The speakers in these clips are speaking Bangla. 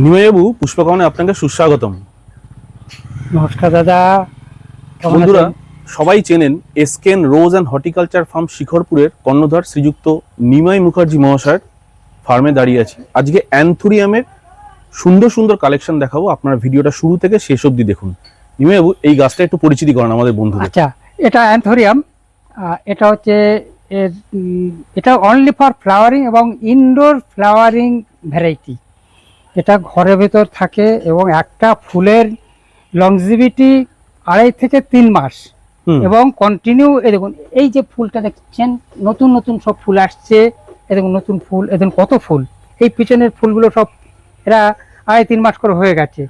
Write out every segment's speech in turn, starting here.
নিমাইবাবু পুষ্পকমনে আপনাকে সুস্বাগতম। নমস্কার দাদা, কেমন বন্ধুরা, আছেন? সবাই চেনেন এসকেন রোজ অ্যান্ড হর্টিকালচার ফার্ম শিখরপুরের কর্ণধার শ্রীযুক্ত নিমাই মুখার্জি মহাশয়ের ফার্মে দাঁড়িয়ে আছি। আজকে অ্যান্থুরিয়ামের সুন্দর সুন্দর কালেকশন দেখাবো। আপনার ভিডিওটা শুরু থেকে শেষ অবধি দেখুন। নিমাইবাবু, এই গাছটা একটু পরিচিতি করেন আমাদের বন্ধুদের। আচ্ছা, এটা অ্যান্থোরিয়াম। এটা হচ্ছে এটা অনলি ফর ফ্লাওয়ারিং এবং ইনডোর ফ্লাওয়ারিং ভ্যারাইটি। এটা ঘরের ভেতর থাকে এবং একটা ফুলের লংজিভিটি 2.5 থেকে 3 মাস এবং কন্টিনিউ। এই দেখুন, এই যে ফুলটা দেখছেন, নতুন নতুন সব ফুল আসছে। এই দেখুন নতুন ফুল, এই দেখুন কত ফুল। এই পিছনের ফুলগুলো সব এরা 2.5-3 মাস করে হয়ে গেছে।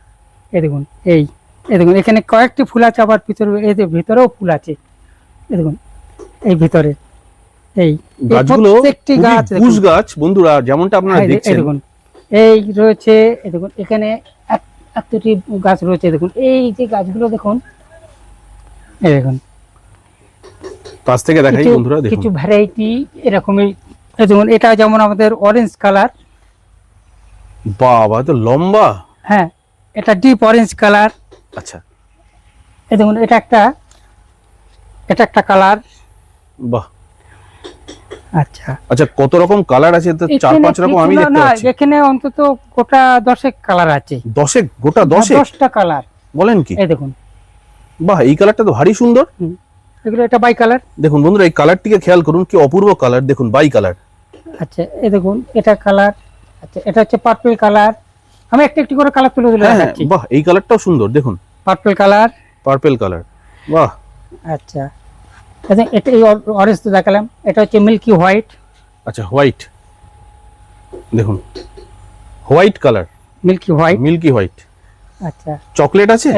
এই দেখুন, এই দেখুন এখানে কয়েকটি ফুল আছে, আবার এই যে ভিতরেও ফুল আছে। এই দেখুন, এই ভিতরে এই গাছগুলো প্রত্যেকটি গাছ পুষ গাছ বন্ধুরা, যেমনটা আপনারা এই দেখছেন। দেখুন, এই রয়েছে। এই দেখুন এখানে এতটি গাছ রয়েছে। দেখুন এই যে গাছগুলো দেখুন, এই দেখুন কাছ থেকে দেখাই বন্ধুরা, দেখুন কিছু ভ্যারাইটি এরকমই। এই দেখুন, এটা যেমন আমাদের অরেঞ্জ কালার। বাবা, তো লম্বা। হ্যাঁ, এটা ডিপ অরেঞ্জ কালার। আচ্ছা, এই দেখুন, এটা একটা কালার। বাহ। আচ্ছা আচ্ছা, কত রকম কালার আছে? তো 4-5 রকম আমি দেখতে পাচ্ছি। এখানে অন্তত গোটা 10 কালার আছে। 10 গোটা 10টা কালার। বলেন কি? এই দেখুন, বাহ, এই কালারটা তো ভারী সুন্দর। এগুলো এটা বাই কালার। দেখুন বন্ধুরা, এই কালারটিকে খেয়াল করুন, কি অপূর্ব কালার। দেখুন, বাই কালার। আচ্ছা, এই দেখুন এটা কালার। আচ্ছা, এটা হচ্ছে পার্পল কালার। আমি একটি করে কালার তুলে দেখাচ্ছি। বাহ, এই কালারটাও সুন্দর। দেখুন, পার্পল কালার। পার্পল কালার, বাহ। আচ্ছা, এটা এই অরেঞ্জ তো দেখালাম। এটা হচ্ছে মিল্কি হোয়াইট। আচ্ছা, হোয়াইট। দেখুন, white colour, milky white. Milky white. আচ্ছা, চকলেট আছে।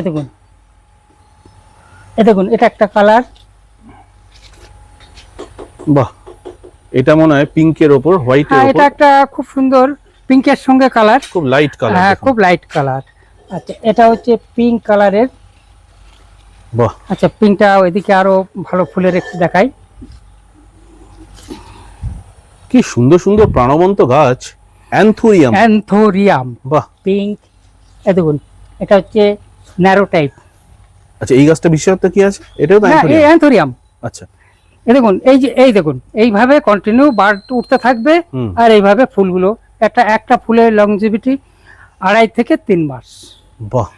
এই দেখুন এটা একটা কালার। বাহ, এটা মনে হয় পিঙ্কের ওপর হোয়াইটের ওপর। এটা একটা খুব সুন্দর পিঙ্কের সঙ্গে কালার, খুব লাইট কালার। হ্যাঁ খুব লাইট কালার। আচ্ছা, এটা হচ্ছে পিঙ্ক কালারের। বাহ। আচ্ছা, পিঙ্কটা ওইদিকে আরো ভালো ফুলের একটু দেখাই। কি সুন্দর সুন্দর প্রাণবন্ত গাছ। অ্যান্থুরিয়াম। অ্যান্থোরিয়াম, বাহ, পিঙ্ক। এই দেখুন, এটা হচ্ছে ন্যারো টাইপ। আচ্ছা, এই গাছটা বিশেষত্ব কি আছে? এটাও তো হ্যাঁ, এই অ্যান্থোরিয়াম। আচ্ছা, এই দেখুন, এই দেখুন, এইভাবে কন্টিনিউ বার্ড উঠতে থাকবে। আর এইভাবে ফুলগুলো একটা ফুলের লংজিভিটি 2.5 থেকে 3 মাস। বাহ,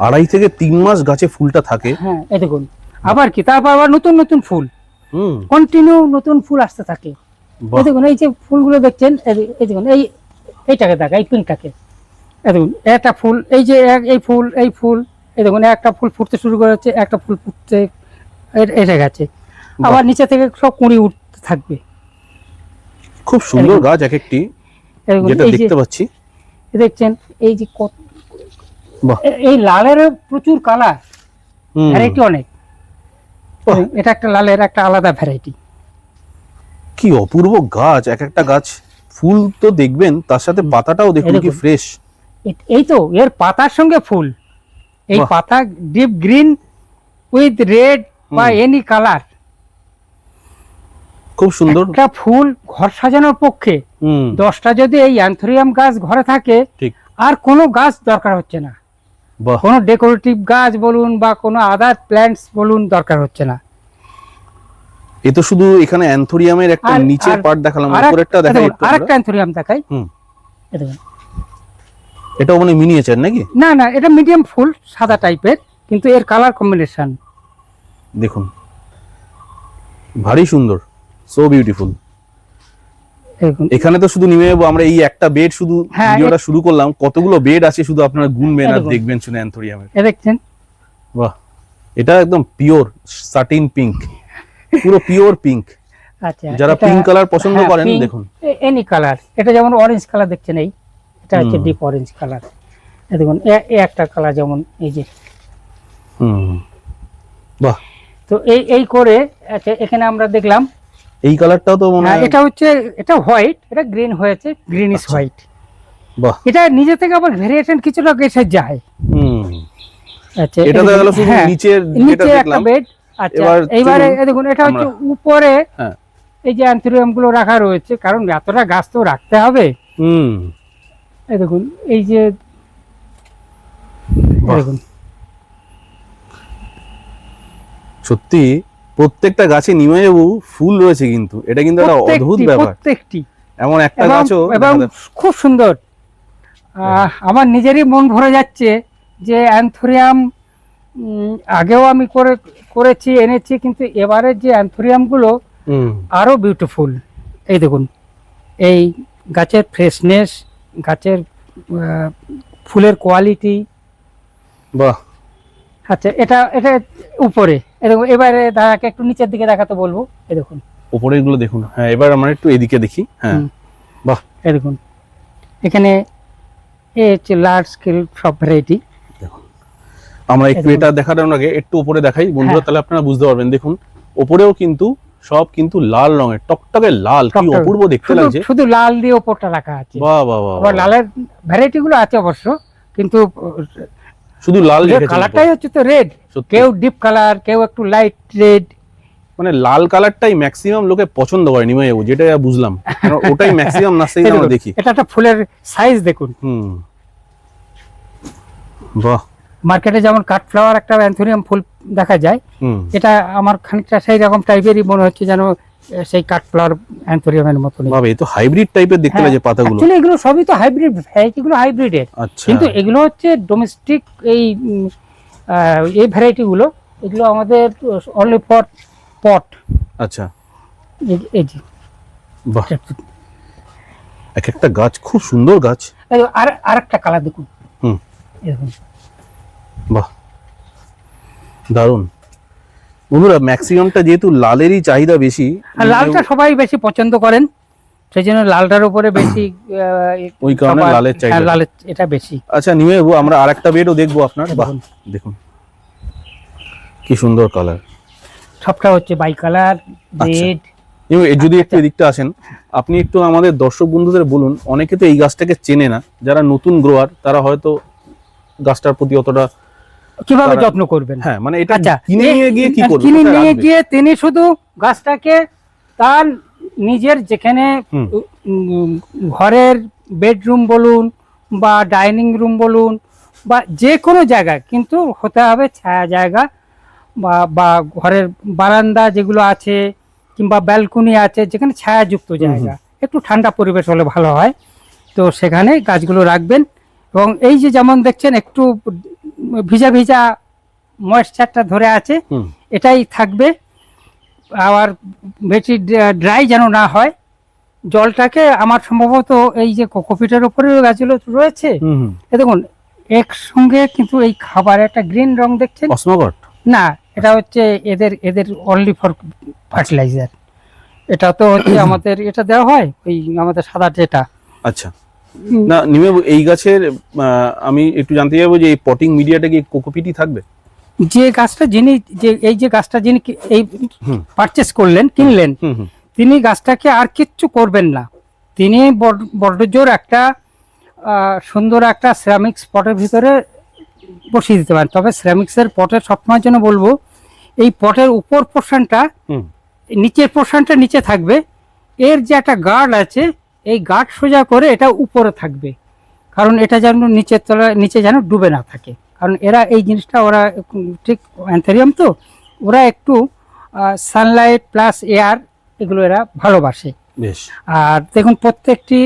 2.5 থেকে 3 মাস গাছে ফুলটা থাকে। হ্যাঁ, এই দেখুন, আবার কি তারপর আবার নতুন নতুন ফুল, কন্টিনিউ নতুন ফুল আসতে থাকে। এই দেখুন, এই যে ফুলগুলো দেখছেন, এই দেখুন, এইটাকে দেখা, এই পিঙ্কটাকে। এই দেখুন একটা ফুল, এই যে এই ফুল, এই দেখুন একটা ফুল ফুটতে শুরু করেছে, একটা ফুল ফুটতে এসে গেছে। আবার নিচে থেকে সব কুঁড়ি উঠতে থাকবে। খুব সুন্দর গাছ এক একটি, যেটা দেখতে পাচ্ছি। দেখছেন এই যে এই লালের প্রচুর কালার, ভ্যারাইটি অনেক। এটা একটা লালের একটা আলাদা ভ্যারাইটি। কি অপূর্ব গাছ, এক একটা গাছ। ফুল তো দেখবেন, তার সাথে পাতাটাও দেখুন কি ফ্রেশ। এই তো এর পাতার সঙ্গে ফুল, এই পাতা ডিপ গ্রিন উইথ রেড বা এনি কালার। খুব সুন্দর একটা ফুল ঘর সাজানোর পক্ষে 10টা যদি এই অ্যান্থোরিয়াম গাছ ঘরে থাকে, আর কোনো গাছ দরকার হচ্ছে না। কোনো ডেকোরেটিভ গাছ বলুন বা কোনো আদার প্ল্যান্টস বলুন, দরকার হচ্ছে না। এ তো শুধু এখানে অ্যান্থোরিয়ামের একটা নিচের পার্ট দেখালাম, উপরেরটা দেখাই একটু। আরেকটা অ্যান্থোরিয়াম দেখাই। এটাও মানে মিনিয়েচার নাকি? না, এটা মিডিয়াম ফুল, সাদা টাইপের, কিন্তু এর কালার কম্বিনেশন দেখুন, ভারী সুন্দর, সো বিউটিফুল। এখানে তো শুধু নিমাইবাবু আমরা এই একটা বেড শুধু ভিডিওটা শুরু করলাম, কতগুলো বেড আছে শুধু আপনারা গুনবেন আর দেখবেন শুনে অ্যান্থোরিয়ামের। দেখছেন, বাহ, এটা একদম পিওর সাটিন পিঙ্ক, পুরো পিওর পিঙ্ক। আচ্ছা, যারা পিঙ্ক কালার পছন্দ করেন, দেখুন এনি কালার। এটা যেমন অরেঞ্জ কালার দেখছেন, এটা হচ্ছে ডিপ অরেঞ্জ কালার। এই দেখুন, একটা কালার যেমন এই যে। বাহ। তো এই করে এখানে আমরা দেখলাম এই কালারটাও তো মনে হয়, এটা হোয়াইট, এটা গ্রিন হয়েছে, গ্রিনিশ হোয়াইট। বাহ, এটা নিজে থেকে আবার ভেরিয়েশন কিছুটা এসে যায়। আচ্ছা, এটা তো হলো শুধু নিচের যেটা একটা দেখলাম। বেড। আচ্ছা, এইবারে দেখুন, এটা হচ্ছে উপরে এই যে অ্যান্থোরিয়াম গুলো রাখা রয়েছে, কারণ এতটা গাছ তো রাখতে হবে। এই দেখুন এই যে বাহ। দেখুন সত্যি প্রত্যেকটা গাছে নিমাইবাবু ফুল রয়েছে, কিন্তু এটা কিন্তু একটা অদ্ভুত ব্যাপার। প্রত্যেকটি এমন একটা এবং গাছও এবং খুব সুন্দর। আমার নিজেরই মন ভরে যাচ্ছে যে অ্যান্থোরিয়াম আগেও আমি করেছি এনেছি, কিন্তু এবারে যে অ্যান্থোরিয়ামগুলো আরো বিউটিফুল। এই দেখুন এই গাছের ফ্রেশনেস, গাছের ফুলের কোয়ালিটি। বাহ। আচ্ছা এটা এটা উপরে এই দেখুন, এবারে দাদাকে একটু নিচের দিকে দেখাতে বলবো। এই দেখুন উপরের গুলো দেখুন। হ্যাঁ, এবার আমরা একটু এদিকে দেখি। হ্যাঁ, হুম। বাহ। এই দেখুন এখানে এ হচ্ছে লার্জ স্কেল সব ভ্যারাইটি। আমরা একটু দেখুন। এটা দেখানোর আগে একটু উপরে দেখাই বন্ধুরা, হ্যাঁ। তাহলে আপনারা বুঝতে পারবেন। দেখুন ওপরেও কিন্তু সব কিন্তু লাল রঙের, টকটকে লাল, কি টকটকে। অপূর্ব দেখতে শুধু লাগছে। শুধু লাল দিয়ে ওপরটা রাখা আছে। বাহ বাহ বাহ আবার বাহ। লালের ভ্যারাইটি গুলো আছে অবশ্য, কিন্তু শুধু লাল রেখেছেন কালারটাই উপরে। হচ্ছে তো রেড। সত্যি। কেউ ডিপ কালার, কেউ একটু লাইট রেড। মানে লাল কালারটাই ম্যাক্সিমাম লোকে পছন্দ করে নিমাইবাবু, যেটা বুঝলাম, কারণ ওটাই ম্যাক্সিমাম নার্সারিতে আমরা দেখি। এটা একটা ফুলের সাইজ দেখুন। হুম, বাহ। মার্কেটে যেমন কাট ফ্লাওয়ার একটা অ্যান্থোরিয়াম ফুল দেখা যায়, হুম, এটা আমার খানিকটা সেই রকম টাইপেরই মনে হচ্ছে, যেন সেই কাট ফ্লাওয়ার অ্যান্থোরিয়ামের মতনই। বাবা, এ তো হাইব্রিড টাইপের দেখতে লাগছে পাতাগুলো। অ্যাকচুয়ালি এগুলো সবই তো হাইব্রিড, ভ্যারাইটিগুলো হাইব্রিডের, আচ্ছা। কিন্তু এগুলো হচ্ছে ডোমেস্টিক। এই এই ভ্যারাইটি গুলো, এগুলো আমাদের অনলি ফর পট। আচ্ছা, এই যে বাহ। এক একটা গাছ খুব সুন্দর গাছ। আর একটা কালার দেখুন। হুম, এই দেখুন বাহ, দারুণ। বন্ধুরা, ম্যাক্সিমামটা যেহেতু লালেরই চাহিদা বেশি, আর লালটা সবাই বেশি পছন্দ করেন, সেই জন্য লালটার উপরে বেশি ওই কারণে সবার- লালের চাহিদা। হ্যাঁ, লালের এটা বেশি। আচ্ছা নিমাইবাবু, আমরা আরেকটা বেডও দেখবো আপনার। বাহ, দেখুন। দেখুন কি সুন্দর কালার। সবটা হচ্ছে বাই কালার আচ্ছা। রেড। যদি একটু এদিকটা আসেন, আপনি একটু আমাদের দর্শক বন্ধুদের বলুন, অনেকে তো এই গাছটাকে চেনে না, যারা নতুন গ্রোয়ার তারা হয়তো গাছটার প্রতি অতটা, কিভাবে তারা- যত্ন করবেন। হ্যাঁ মানে এটা আচ্ছা, কিনে নিয়ে গিয়ে কি করবে, কিনে কোথায় নিয়ে রাখবে? গিয়ে তিনি শুধু গাছটাকে তার নিজের যেখানে হুম। ঘরের বেডরুম বলুন বা ডাইনিং রুম বলুন বা যে কোনো জায়গায়, কিন্তু হতে হবে ছায়া জায়গা, বা ঘরের বারান্দা যেগুলো আছে কিংবা ব্যালকনি আছে, যেখানে ছায়াযুক্ত জায়গা, একটু ঠান্ডা পরিবেশ হলে ভালো হয়। তো সেখানে গাছগুলো রাখবেন। এবং এই যে যেমন দেখছেন একটু ভিজা ভিজা ময়েশ্চারটা ধরে আছে, হুম, এটাই থাকবে। আবার বেশি ড্রাই যেন না হয়। জলটাকে আমার সম্ভবত এই যে কোকোপিটের উপরে গাছগুলো রয়েছে, হুম, হুম। এ দেখুন একসঙ্গে কিন্তু এই খাবার একটা গ্রিন রং দেখছেন অসমগট। না, এটা হচ্ছে এদের এদের অনলি ফর ফার্টিলাইজার। এটা তো হচ্ছে আমাদের এটা দেওয়া হয় ওই আমাদের সাদা যেটা। আচ্ছা, না নিমাইবাবু, এই গাছের আমি একটু জানতে চাইবো যে এই পটিং মিডিয়াটা কি কোকোপিটই থাকবে? যে গাছটা যিনি এই যে গাছটা যিনি এই হুম। পারচেস করলেন, কিনলেন, হুম, হুম। তিনি গাছটাকে আর কিচ্ছু করবেন না। তিনি বড়জোর একটা সুন্দর একটা সিরামিক্স পটের ভিতরে বসিয়ে দিতে পারেন। তবে সিরামিক্সের পটের সবসময়ের জন্য বলবো, এই পটের উপর পোর্শনটা, হুম। নিচের পোর্শনটা নিচে থাকবে, এর যে একটা গার্ড আছে, এই গার্ড সোজা করে এটা উপরে থাকবে, কারণ এটা যেন নিচের তলায় নিচে যেন ডুবে না থাকে। কারণ এরা এই জিনিসটা ওরা ঠিক অ্যান্থেরিয়াম তো, ওরা একটু সানলাইট প্লাস এয়ার এগুলো এরা ভালোবাসে। বেশ। আর দেখুন প্রত্যেকটি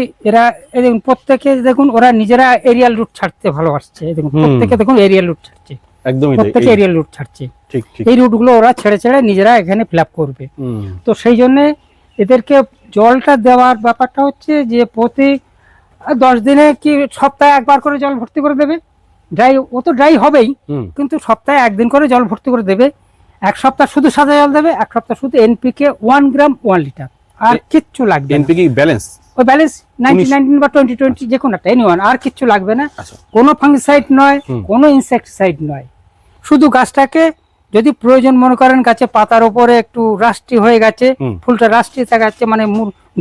এই দেখুন প্রত্যেকে দেখুন ওরা নিজেরা এরিয়াল রুট ছাড়তে ভালোবাসছে। এই দেখুন হুম। প্রত্যেকে দেখুন এরিয়াল রুট ছাড়ছে, একদমই তাই। প্রত্যেকে এরিয়াল রুট ছাড়ছে। ঠিক ঠিক। এই রুটগুলো ওরা ছেড়ে ছেড়ে নিজেরা এখানে ফিল আপ করবে। হুম। তো সেই জন্য এদেরকে জলটা দেওয়ার ব্যাপারটা হচ্ছে যে প্রতি 10 দিনে কি সপ্তাহে একবার করে জল ভর্তি করে দেবে। ড্রাই ও তো ড্রাই হবেই, হুম। কিন্তু সপ্তাহে একদিন করে জল ভর্তি করে দেবে। এক সপ্তাহ শুধু সাদা জল দেবে, এক সপ্তাহ শুধু এনপিকে 1 গ্রাম 1 লিটার, আর কিচ্ছু লাগবে না। NPK balance. ওই ব্যালেন্স 90-19 বা 20-20 যে কোনো একটা, এনিওয়ান, আর কিচ্ছু লাগবে না। আচ্ছা। কোনো ফাঙ্গিসাইড নয়, হুম। কোনো ইনসেক্টিসাইড নয়। শুধু গাছটাকে যদি প্রয়োজন মনে করেন, গাছে পাতার উপরে একটু রাস্টি হয়ে গেছে, হুম। ফুলটা রাস্টি দেখাচ্ছে, মানে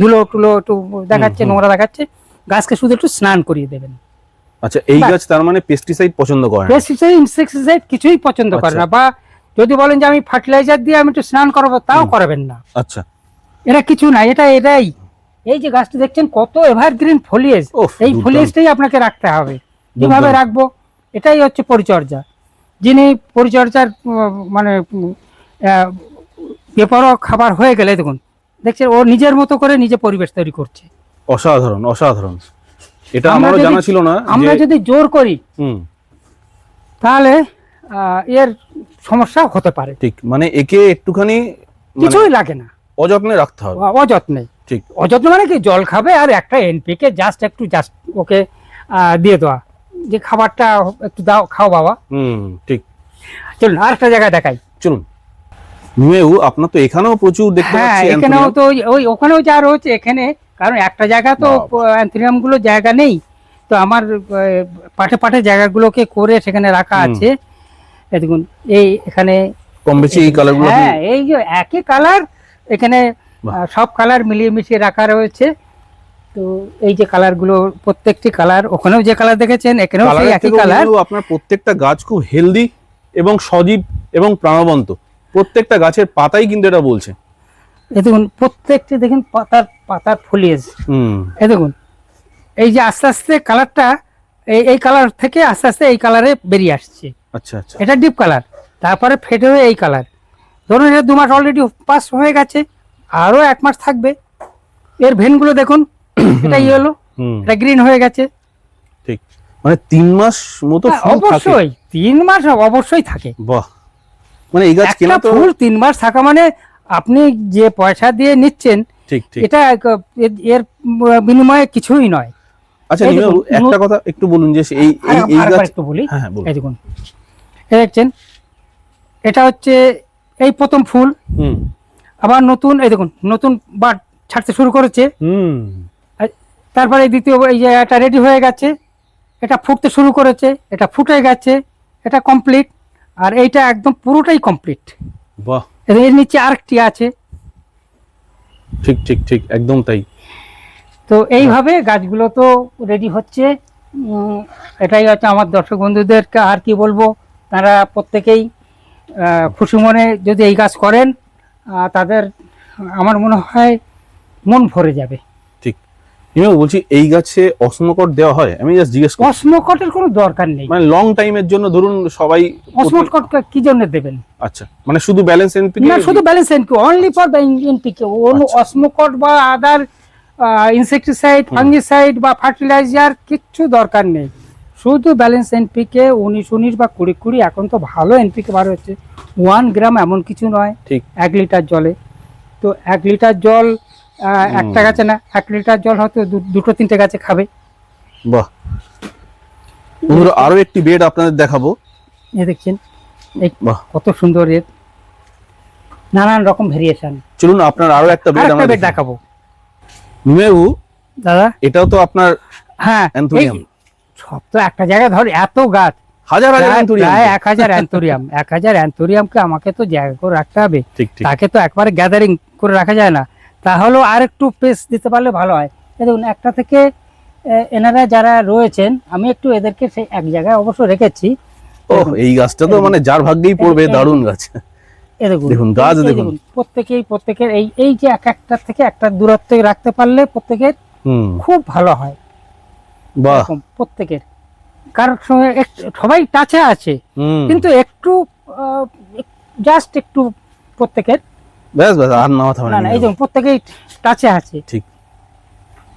ধুলো টুলো একটু দেখাচ্ছে, হুম। নোংরা দেখাচ্ছে, গাছকে শুধু একটু স্নান করিয়ে দেবেন। আচ্ছা, এই বাস। গাছ তার মানে পেস্টিসাইড পছন্দ করে না? পেস্টিসাইড ইনসেক্টিসাইড কিছুই পছন্দ করে আচ্ছা। না। বা যদি বলেন যে আমি ফার্টিলাইজার দিয়ে আমি একটু স্নান করাবো, তাও হুম। করাবেন না। আচ্ছা। এরা কিছু না, এটাই এই যে গাছটা দেখছেন কত এভারগ্রিন ফলিয়েজ, ওফ, এই দুর্দান্ত। ফলিয়েজটাই আপনাকে রাখতে হবে। কিভাবে দুর্দান্ত। রাখবো, এটাই হচ্ছে পরিচর্যা। যিনি পরিচর্যার মানে বেপরোয়া খাবার হয়ে গেলে দেখুন, দেখছেন ও নিজের মতো করে নিজে পরিবেশ তৈরি করছে। অসাধারণ অসাধারণ, এটা আমরা আমারও যদি- জানা ছিল না আমরা যে যদি জোর করি হুম তাহলে এর সমস্যা হতে পারে। ঠিক, মানে একে একটুখানি মানে কিছুই লাগে না, অযত্নে রাখতে হবে। অযত্নে। ঠিক। অযত্ন মানে কি, জল খাবে আর একটা এনপিকে জাস্ট ওকে দিয়ে দেওয়া, যে খাবারটা একটু দাও, খাও বাবা। ঠিক। চলুন আর একটা জায়গায় দেখাই। চলুন, নিমেউ আপনার তো এখানেও প্রচুর দেখতে হ্যাঁ, পাচ্ছি এখানেও anthurium। তো ওই ওখানেও যা রয়েছে এখানে, কারণ একটা জায়গা তো বাবা। অ্যান্থোরিয়াম গুলো জায়গা নেই, তো আমার পাটে পাটে জায়গাগুলোকে করে সেখানে রাখা হুম। আছে। এই দেখুন, এই এখানে কম বেশি এই কালারগুলো আপনি- হ্যাঁ, এই যে একই কালার এখানে বাহ। সব কালার মিলিয়ে মিশিয়ে রাখা রয়েছে। তো এই যে কালারগুলো, প্রত্যেকটি কালার, ওখানেও যে কালার দেখেছেন এখানেও সেই কালারের একই থেকেও কালার। কিন্তু আপনার প্রত্যেকটা গাছ খুব হেলদি এবং সজীব এবং প্রাণবন্ত, প্রত্যেকটা গাছের পাতাই কিন্তু এটা বলছে। এই দেখুন প্রত্যেকটি দেখুন পাতার ফলিয়েজ, হুম এই দেখুন এই যে আস্তে আস্তে কালারটা এই কালার থেকে আস্তে আস্তে এই কালারে বেরিয়ে আসছে। আচ্ছা আচ্ছা, এটা ডিপ কালার, তারপরে ফেটে হয়ে এই কালার। ধরুন এটা 2 মাস অলরেডি পাস হয়ে গেছে, আরো 1 মাস থাকবে। এর ভেনগুলো দেখুন, এটা ইয়েলো, হুম এটা গ্রিন হয়ে গেছে। ঠিক, মানে 3 মাস মতো হ্যাঁ, ফুল থাকে। অবশ্যই 3 মাস অবশ্যই থাকে। বাহ, মানে এই গাছ একটা কেনা তো ফুল 3 মাস থাকা মানে আপনি যে পয়সা দিয়ে নিচ্ছেন, ঠিক ঠিক। এটা এর বিনিময়ে কিছুই নয়। আচ্ছা এই নিমেউ, দেখুন, একটা কথা একটু বলুন যে এই এই এই আরেকবার গাছ, একটু বলি। হ্যাঁ হ্যাঁ বলুন। এই দেখুন, এই দেখছেন এটা হচ্ছে এই প্রথম ফুল, হুম আবার নতুন, এই দেখুন নতুন বাট ছাড়তে শুরু করেছে। হুম তারপরে এই দ্বিতীয়, এই যে এটা রেডি হয়ে গেছে, এটা ফুটতে শুরু করেছে, এটা ফুটে গেছে, এটা কমপ্লিট, আর এইটা একদম পুরোটাই কমপ্লিট। বাহ, এর নিচে আরেকটি আছে। ঠিক ঠিক ঠিক, একদম তাই। তো এইভাবে গাছগুলো তো রেডি হচ্ছে। এটাই হচ্ছে আমার দর্শক বন্ধুদেরকে আর কি বলবো, তারা প্রত্যেকেই খুশি মনে যদি এই কাজ করেন, তাদের আমার মনে হয় মন ভরে যাবে। ঠিক, নিমেউ বলছি এই গাছে অসমকট দেওয়া হয়? আমি জাস্ট জিজ্ঞেস করছি, অসমকটের কোনো দরকার নেই। মানে লং টাইমের জন্য ধরুন সবাই অসমকট কি জন্য দেবেন? আচ্ছা, মানে শুধু ব্যালেন্স এনপিকে না, শুধু balance NP, only for NPK. আচ্ছা। অসমকট বা আদার ইনসেক্টিসাইড, ফাঙ্গিসাইড বা ফার্টিলাইজার কিচ্ছু দরকার নেই। শুধু ব্যালেন্স এনপিকে 19-19 বা 20-20, এখন তো ভালো এনপিকে বার হচ্ছে। 1 গ্রাম এমন কিছু নয় ঠিক 1 লিটার জলে। তো 1 লিটার জল একটা গাছে না, 1 লিটার জল হয়তো 2-3টে গাছে খাবে। বাহ। বন্ধুরা আরো একটি বেড আপনাদের দেখাবো। এই দেখছেন, এই বাহ, কত সুন্দর এর নানান রকম ভেরিয়েশন। চলুন আপনার আরো একটা বেড আরেকটা আমরা বেড দেখাবো। দেখাবো নিমেউ, দাদা। এটাও তো আপনার হ্যাঁ, অ্যান্থোরিয়াম। এই সব তো একটা জায়গায় ধর এত গাছ, হাজার হাজার অ্যান্থোরিয়াম। প্রায় 1000 অ্যান্থোরিয়াম। 1000 অ্যান্থোরিয়ামকে আমাকে তো জায়গা করে রাখতে হবে, ঠিক ঠিক, তাকে তো একবারে গ্যাদারিং করে রাখা যায় না। তাহলেও আর একটু পেস দিতে পারলে ভালো হয়। এই দেখুন একটা থেকে এনারা যারা রয়েছেন, আমি একটু এদেরকে সেই এক জায়গায় অবশ্য রেখেছি। ও এই গাছটা তো মানে যার ভাগ্যেই পড়বে, এই- দারুণ গাছ। এই দেখুন, দেখুন, গাছ এই দেখুন। প্রত্যেকের এই যে একটা থেকে একটা দূরত্বে রাখতে পারলে প্রত্যেকের হুম খুব ভালো হয়। বাহ, এরকম প্রত্যেকের, কারোর সঙ্গে সবাই টাচে আছে, হুম কিন্তু একটু জাস্ট একটু প্রত্যেকের, ব্যাস ব্যাস, আর না থামে না না, এই যে প্রত্যেকেই টাচে আছে। ঠিক,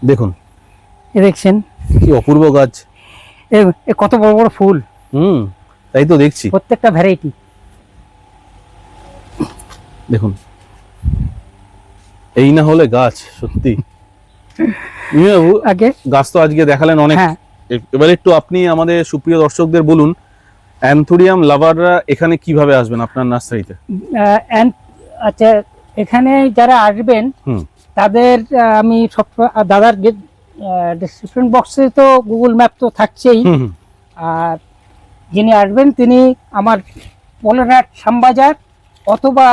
দেখুন এ দেখছেন, কি অপূর্ব গাছ। এ কত বড় বড় ফুল, হুম তাই তো দেখছি, প্রত্যেকটা ভ্যারাইটি। দেখুন এই না হলে গাছ সত্যি। নিমেউ, আগে গাছ তো আজকে দেখালেন অনেক। হ্যাঁ, এবার একটু আপনি আমাদের সুপ্রিয় দর্শকদের বলুন, অ্যান্থোরিয়াম লাভাররা এখানে কিভাবে আসবেন আপনার নার্সারিতে? আচ্ছা, এখানে যারা আসবেন হুম তাদের আমি সব দাদার ডিসক্রিপশন বক্সে তো গুগল ম্যাপ তো থাকছেই। হুম হুম, আর যিনি আসবেন তিনি আমার পোলারহাট শ্যামবাজার অথবা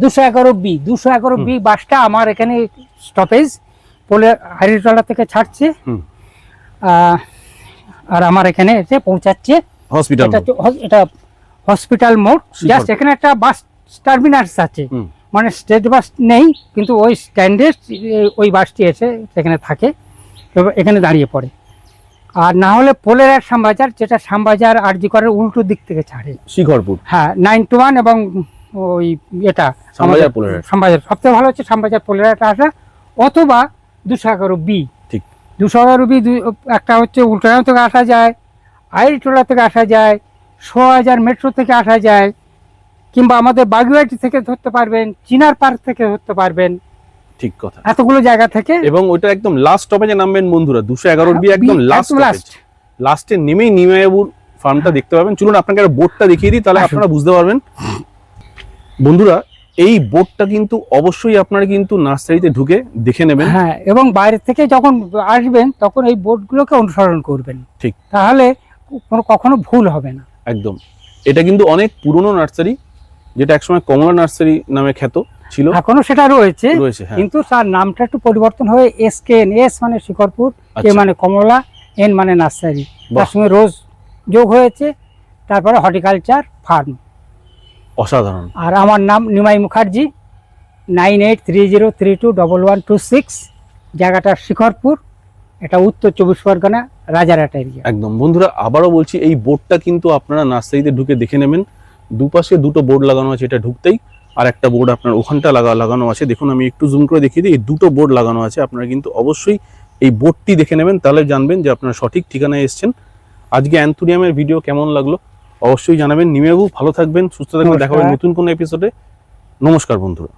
211B বাসটা আমার এখানে স্টপেজ, পোলে হারিতলা থেকে ছাড়ছে, হুম। আর আমার এখানে এসে পৌঁছাচ্ছে। হসপিটাল এটা হসপিটাল মোড়, শিখর। জাস্ট এখানে একটা বাস টার্মিনাস আছে, হুম মানে স্টেট বাস নেই, কিন্তু ওই স্ট্যান্ডে ওই বাসটি এসে সেখানে থাকে এবং এখানে দাঁড়িয়ে পড়ে। আর না হলে পোলের শ্যামবাজার, যেটা শ্যামবাজার আরজি করার উল্টো দিক থেকে ছাড়ে। শিখরপুর, হ্যাঁ, 9 to 1 এবং ওই এটা শ্যামবাজার পোলের। শ্যামবাজার সবথেকে ভালো হচ্ছে শ্যামবাজার পোলেরহাট আসা, অথবা 211B। ঠিক। 211B একটা হচ্ছে উল্টাগাঁও থেকে আসা যায়, আইলটোলা থেকে আসা যায়, সোয়াজার মেট্রো থেকে আসা যায়, কিংবা আমাদের বাগুইআটি থেকে ধরতে পারবেন, চিনার পার্ক থেকে ধরতে পারবেন, ঠিক কথা। এতগুলো জায়গা থেকে। এবং ওইটা একদম লাস্ট স্টপেজে নামবেন বন্ধুরা, 211B একদম লাস্ট লাস্ট। লাস্টে নেমেই নিমাইবাবুর ফার্মটা দেখতে পাবেন। চলুন আপনাকে একটা বোর্ডটা দেখিয়ে দিই, তাহলে আসুন। আপনারা বুঝতে পারবেন। বন্ধুরা, এই বোর্ডটা কিন্তু অবশ্যই আপনারা কিন্তু নার্সারিতে ঢুকে দেখে নেবেন। হ্যাঁ, এবং বাইরে থেকে যখন আসবেন তখন এই বোর্ডগুলোকে অনুসরণ করবেন, ঠিক। তাহলে কখনো ভুল হবে না। একদম। এটা কিন্তু অনেক পুরনো নার্সারি, যেটা একসময় কমলা নার্সারি নামে খ্যাত ছিল, এখনো সেটা রয়েছে, রয়েছে। হ্যাঁ, কিন্তু তার নামটা একটু পরিবর্তন হয়ে SKN, S মানে শিকরপুর, K আচ্ছা। মানে কমলা, N মানে নার্সারি, বাহ। তার সঙ্গে রোজ যোগ হয়েছে, তারপরে হর্টিকালচার ফার্ম। অসাধারণ। আর আমার নাম নিমাই মুখার্জি, 9830321126, জায়গাটা শিখরপুর, এটা উত্তর 24 পরগনা, রাজারহাট এরিয়া। একদম। বন্ধুরা, আবারও বলছি, এই বোর্ডটা কিন্তু আপনারা নার্সারিতে ঢুকে দেখে নেবেন। দুপাশে দুটো বোর্ড লাগানো আছে, এটা ঢুকতেই, আর একটা বোর্ড আপনার ওখানটা লাগানো আছে। দেখুন, আমি একটু জুম করে দেখিয়ে দিই, এই দুটো বোর্ড লাগানো আছে। আপনারা কিন্তু অবশ্যই এই বোর্ডটি দেখে নেবেন, তাহলে জানবেন যে আপনারা সঠিক ঠিকানায় এসেছেন। আজকে অ্যান্থুরিয়ামের ভিডিও কেমন লাগলো অবশ্যই জানাবেন। নিমেবাবু, ভালো থাকবেন, সুস্থ থাকবেন, দেখা হবে নমস্কার। নতুন কোনো এপিসোডে। নমস্কার বন্ধুরা।